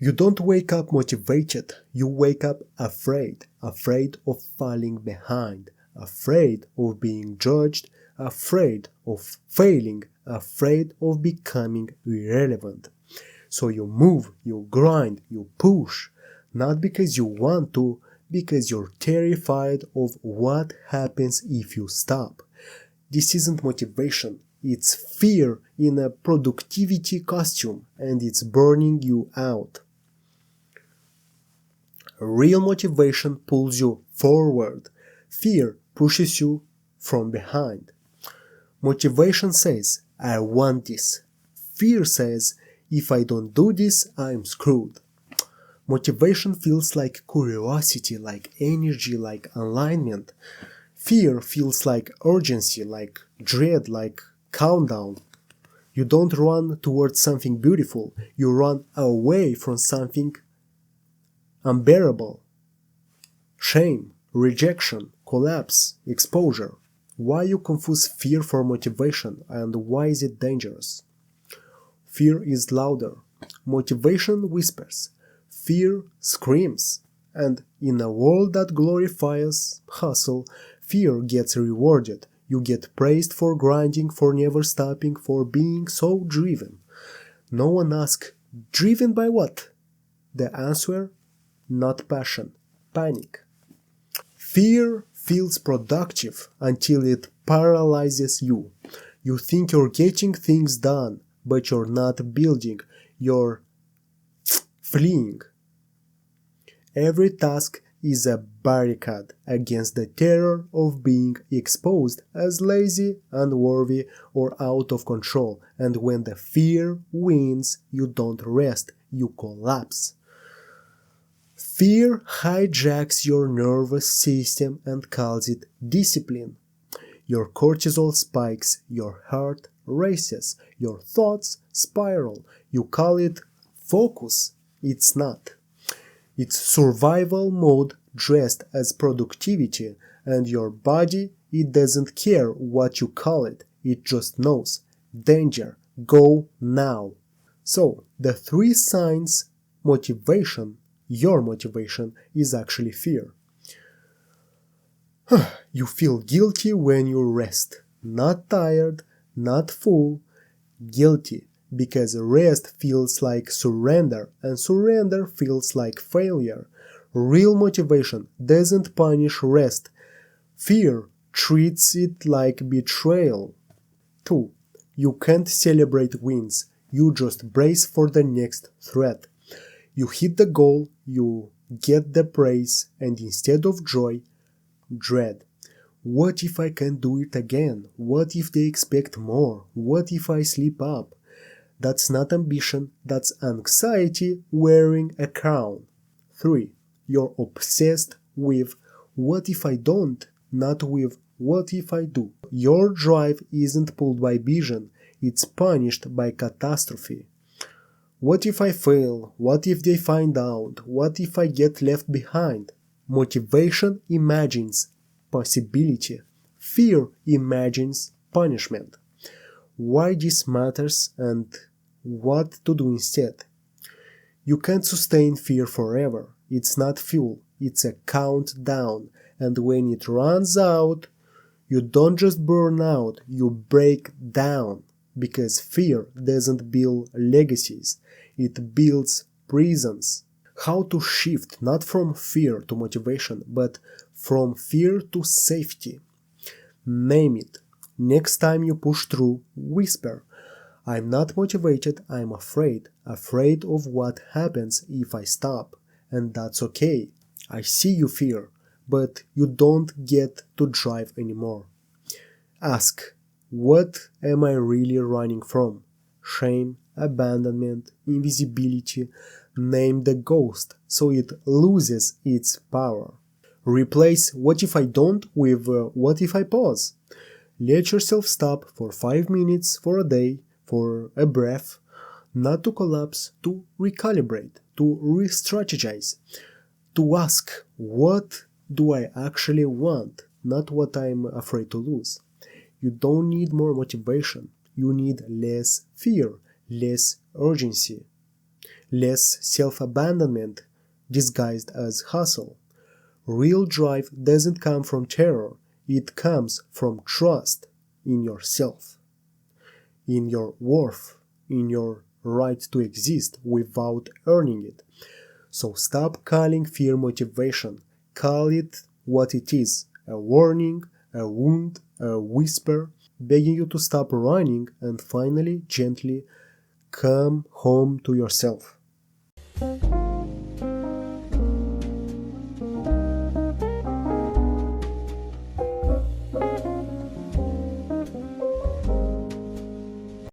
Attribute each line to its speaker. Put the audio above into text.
Speaker 1: You don't wake up motivated, you wake up afraid, afraid of falling behind, afraid of being judged, afraid of failing, afraid of becoming irrelevant. So you move, you grind, you push, not because you want to, because you're terrified of what happens if you stop. This isn't motivation, it's fear in a productivity costume, and it's burning you out. Real motivation pulls you forward. Fear pushes you from behind. Motivation says, I want this. Fear says, if I don't do this, I'm screwed. Motivation feels like curiosity, like energy, like alignment. Fear feels like urgency, like dread, like countdown. You don't run towards something beautiful, you run away from something unbearable. Shame, rejection, collapse, exposure. Why you confuse fear for motivation, and why is it dangerous? Fear is louder. Motivation whispers. Fear screams. And in a world that glorifies hustle, fear gets rewarded. You get praised for grinding, for never stopping, for being so driven. No one asks, driven by what? The answer, not passion, panic. Fear feels productive until it paralyzes you. You think you're getting things done, but you're not building, you're fleeing. Every task is a barricade against the terror of being exposed as lazy, unworthy, or out of control, and when the fear wins, you don't rest, you collapse. Fear hijacks your nervous system and calls it discipline. Your cortisol spikes, your heart races, your thoughts spiral. You call it focus. It's not. It's survival mode dressed as productivity, and your body, it doesn't care what you call it. It just knows. Danger. Go now. So, the three signs your motivation is actually fear. You feel guilty when you rest. Not tired, not full, guilty. Because rest feels like surrender, and surrender feels like failure. Real motivation doesn't punish rest. Fear treats it like betrayal. 2. You can't celebrate wins. You just brace for the next threat. You hit the goal, you get the praise, and instead of joy, dread. What if I can't do it again? What if they expect more? What if I slip up? That's not ambition, that's anxiety wearing a crown. 3. You're obsessed with what if I don't, not with what if I do. Your drive isn't pulled by vision, it's punished by catastrophe. What if I fail? What if they find out? What if I get left behind? Motivation imagines possibility. Fear imagines punishment. Why this matters and what to do instead. You can't sustain fear forever. It's not fuel, it's a countdown. And when it runs out, you don't just burn out, you break down. Because fear doesn't build legacies, it builds prisons. How to shift not from fear to motivation, but from fear to safety. Name it. Next time you push through, whisper, I'm not motivated, I'm afraid. Afraid of what happens if I stop. And that's okay. I see you fear, but you don't get to drive anymore. Ask, what am I really running from? Shame, abandonment, invisibility. Name the ghost so it loses its power. Replace what if I don't with what if I pause. Let yourself stop for 5 minutes, for a day, for a breath, not to collapse, to recalibrate, to re-strategize, to ask, what do I actually want, not what I'm afraid to lose. You don't need more motivation, you need less fear, less urgency. less self-abandonment disguised as hustle. Real drive doesn't come from terror, it comes from trust in yourself, in your worth, in your right to exist without earning it. So stop calling fear motivation. Call it what it is: a warning, a wound, a whisper, begging you to stop running and finally, gently come home to yourself.